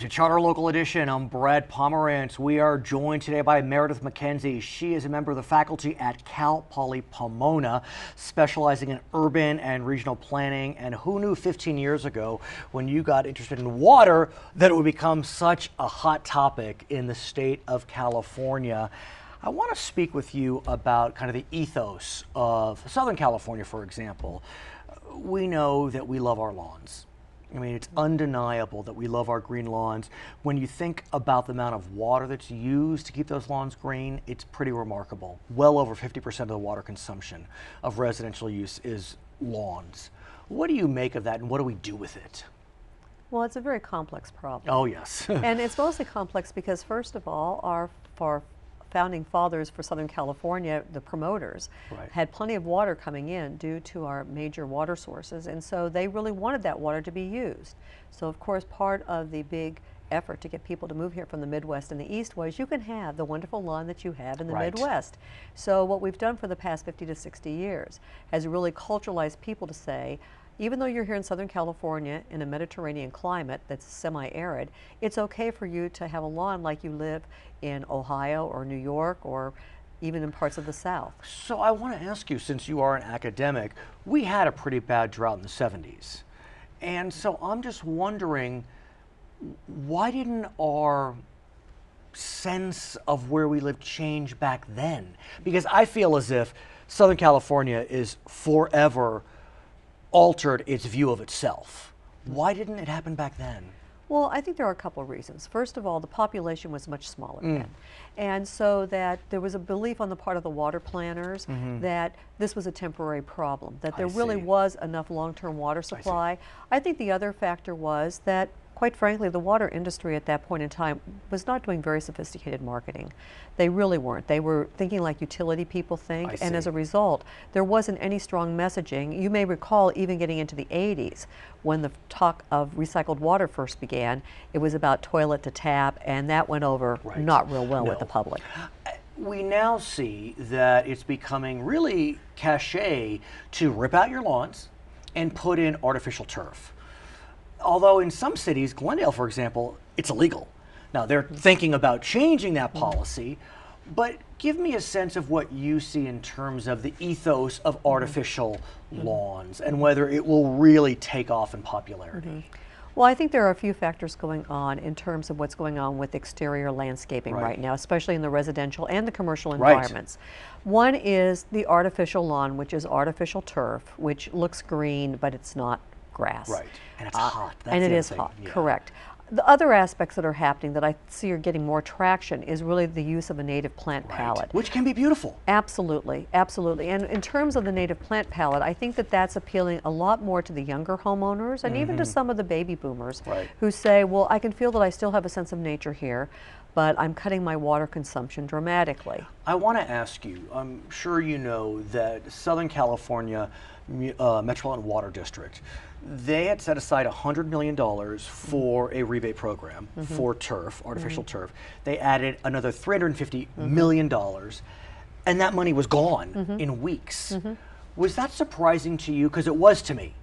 to Charter Local Edition. I'm Brad Pomerantz. We are joined today by Meredith McKenzie. She is a member of the faculty at Cal Poly Pomona, specializing in urban and regional planning. And who knew 15 years ago, when you got interested in water, that it would become such a hot topic in the state of California. I want to speak with you about kind of the ethos of Southern California, for example. We know that we love our lawns. I mean, it's undeniable that we love our green lawns. When you think about the amount of water that's used to keep those lawns green, it's pretty remarkable. Well over 50% of the water consumption of residential use is lawns. What do you make of that, and what do we do with it? Well, it's a very complex problem. Oh, yes. And it's mostly complex because, first of all, our founding fathers for Southern California, the promoters, had plenty of water coming in due to our major water sources, and so they really wanted that water to be used. So of course part of the big effort to get people to move here from the Midwest and the East was you can have the wonderful lawn that you have in the Midwest. So what we've done for the past 50 to 60 years has really culturalized people to say, even though you're here in Southern California in a Mediterranean climate that's semi-arid, it's okay for you to have a lawn like you live in Ohio or New York or even in parts of the South. So I want to ask you, since you are an academic, we had a pretty bad drought in the 70s. And so I'm just wondering, why didn't our sense of where we live change back then? Because I feel as if Southern California is forever altered its view of itself. Why didn't it happen back then? Well, I think there are a couple of reasons. First of all, the population was much smaller then. And so that there was a belief on the part of the water planners that this was a temporary problem, that there really was enough long-term water supply. I think the other factor was that, quite frankly, the water industry at that point in time was not doing very sophisticated marketing. They really weren't. They were thinking like utility people think, and as a result, there wasn't any strong messaging. You may recall even getting into the 80s, when the talk of recycled water first began, it was about toilet to tap, and that went over not real well with the public. We now see that it's becoming really cliche to rip out your lawns and put in artificial turf. Although in some cities, Glendale, for example, it's illegal. Now, they're thinking about changing that policy, but give me a sense of what you see in terms of the ethos of artificial lawns and whether it will really take off in popularity. Well, I think there are a few factors going on in terms of what's going on with exterior landscaping right now, especially in the residential and the commercial environments. One is the artificial lawn, which is artificial turf, which looks green, but it's not grass. And it's hot. That's and it is hot, correct. The other aspects that are happening that I see are getting more traction is really the use of a native plant palette. Which can be beautiful. Absolutely, absolutely. And in terms of the native plant palette, I think that that's appealing a lot more to the younger homeowners and even to some of the baby boomers who say, well, I can feel that I still have a sense of nature here, but I'm cutting my water consumption dramatically. I want to ask you, I'm sure you know that Southern California Metropolitan Water District, they had set aside $100 million for a rebate program for turf, artificial turf. They added another $350 million, and that money was gone in weeks. Was that surprising to you? Because it was to me.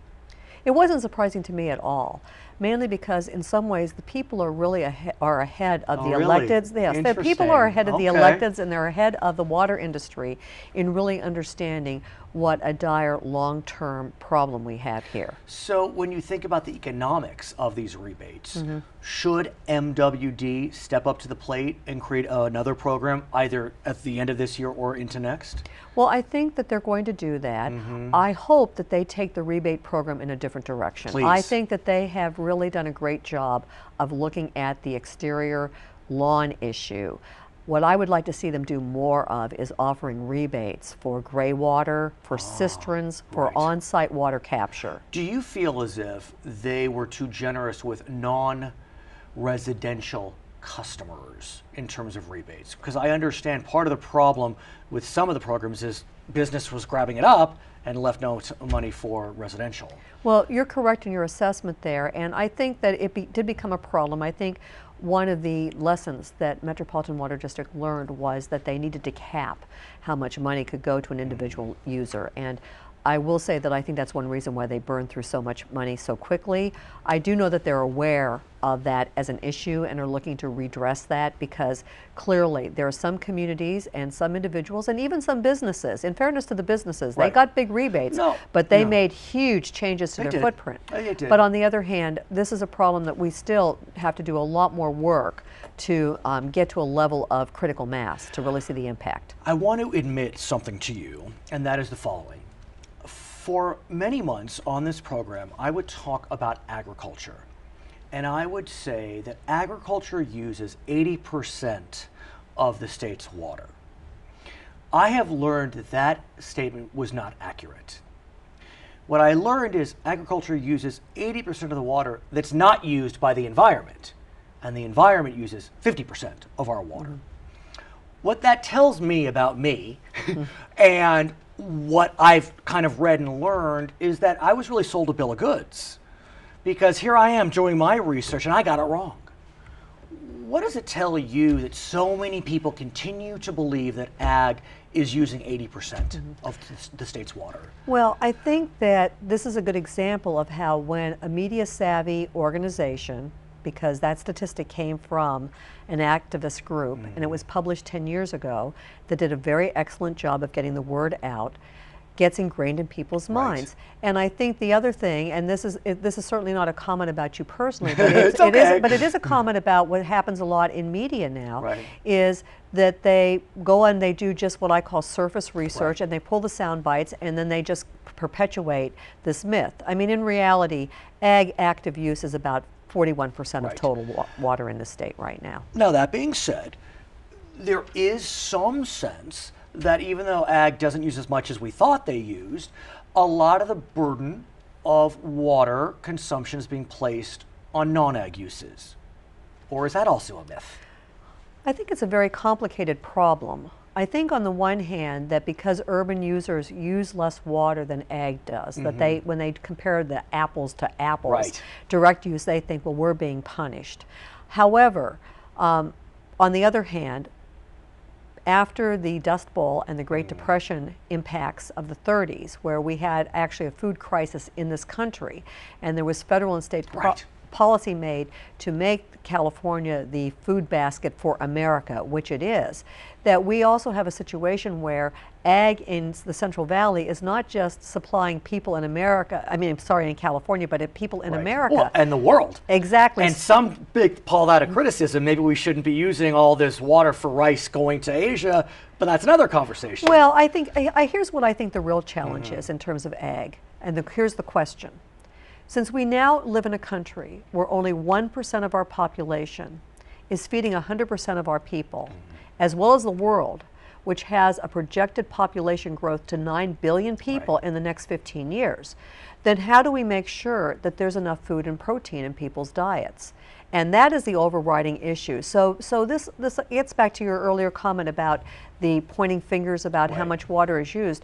It wasn't surprising to me at all, mainly because in some ways the people are really ahead of the electeds. Yes, the people are ahead of the electeds, and they're ahead of the water industry in really understanding what a dire long-term problem we have here. So when you think about the economics of these rebates, should MWD step up to the plate and create another program either at the end of this year or into next? Well, I think that they're going to do that. I hope that they take the rebate program in a different direction. I think that they have really done a great job of looking at the exterior lawn issue. What I would like to see them do more of is offering rebates for gray water, for cisterns, for on-site water capture. Do you feel as if they were too generous with non-residential customers in terms of rebates? Because I understand part of the problem with some of the programs is business was grabbing it up and left no money for residential. Well, you're correct in your assessment there, and I think that it did become a problem. I think one of the lessons that Metropolitan Water District learned was that they needed to cap how much money could go to an individual user. And I will say that I think that's one reason why they burn through so much money so quickly. I do know that they're aware of that as an issue and are looking to redress that, because clearly there are some communities and some individuals and even some businesses, in fairness to the businesses, they got big rebates, but they made huge changes to their footprint. They did. But on the other hand, this is a problem that we still have to do a lot more work to get to a level of critical mass to really see the impact. I want to admit something to you, and that is the following. For many months on this program, I would talk about agriculture. And I would say that agriculture uses 80% of the state's water. I have learned that that statement was not accurate. What I learned is agriculture uses 80% of the water that's not used by the environment, and the environment uses 50% of our water. What that tells me about me and what I've kind of read and learned is that I was really sold a bill of goods, because here I am doing my research and I got it wrong. What does it tell you that so many people continue to believe that ag is using 80% of the state's water? Well, I think that this is a good example of how when a media savvy organization, because that statistic came from an activist group and it was published 10 years ago, that did a very excellent job of getting the word out, gets ingrained in people's minds. And I think the other thing, and this is certainly not a comment about you personally, but it is a comment about what happens a lot in media now, is that they go and they do just what I call surface research, and they pull the sound bites and then they just perpetuate this myth. I mean, in reality, ag active use is about 41% of total water in the state right now. Now, that being said, there is some sense that even though ag doesn't use as much as we thought they used, a lot of the burden of water consumption is being placed on non-ag uses. Or is that also a myth? I think it's a very complicated problem. I think on the one hand that because urban users use less water than ag does, that they, when they compare the apples to apples, direct use, they think, well, we're being punished. However, on the other hand, after the Dust Bowl and the Great Depression impacts of the 30s, where we had actually a food crisis in this country, and there was federal and state policy made to make California the food basket for America, which it is, that we also have a situation where ag in the Central Valley is not just supplying people in America, I mean, sorry, in California, but people in America. Well, and the world. Exactly. And some big call that a criticism. Maybe we shouldn't be using all this water for rice going to Asia, but that's another conversation. Well, I think, here's what I think the real challenge is in terms of ag, and here's the question. Since we now live in a country where only 1% of our population is feeding 100% of our people, as well as the world, which has a projected population growth to 9 billion people in the next 15 years, then how do we make sure that there's enough food and protein in people's diets? And that is the overriding issue. So this gets back to your earlier comment about the pointing fingers about how much water is used.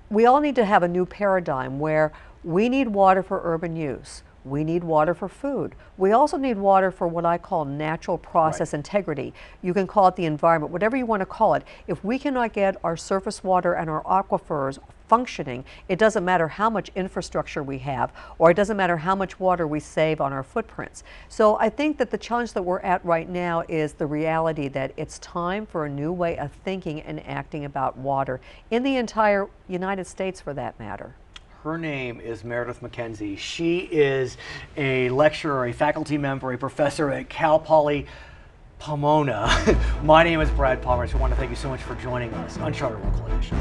We all need to have a new paradigm where we need water for urban use. We need water for food. We also need water for what I call natural process integrity. You can call it the environment, whatever you want to call it. If we cannot get our surface water and our aquifers functioning, it doesn't matter how much infrastructure we have, or it doesn't matter how much water we save on our footprints. So I think that the challenge that we're at right now is the reality that it's time for a new way of thinking and acting about water in the entire United States, for that matter. Her name is Meredith McKenzie. She is a lecturer, a faculty member, a professor at Cal Poly Pomona. My name is Brad Palmer, so I want to thank you so much for joining us on Charter Local Edition.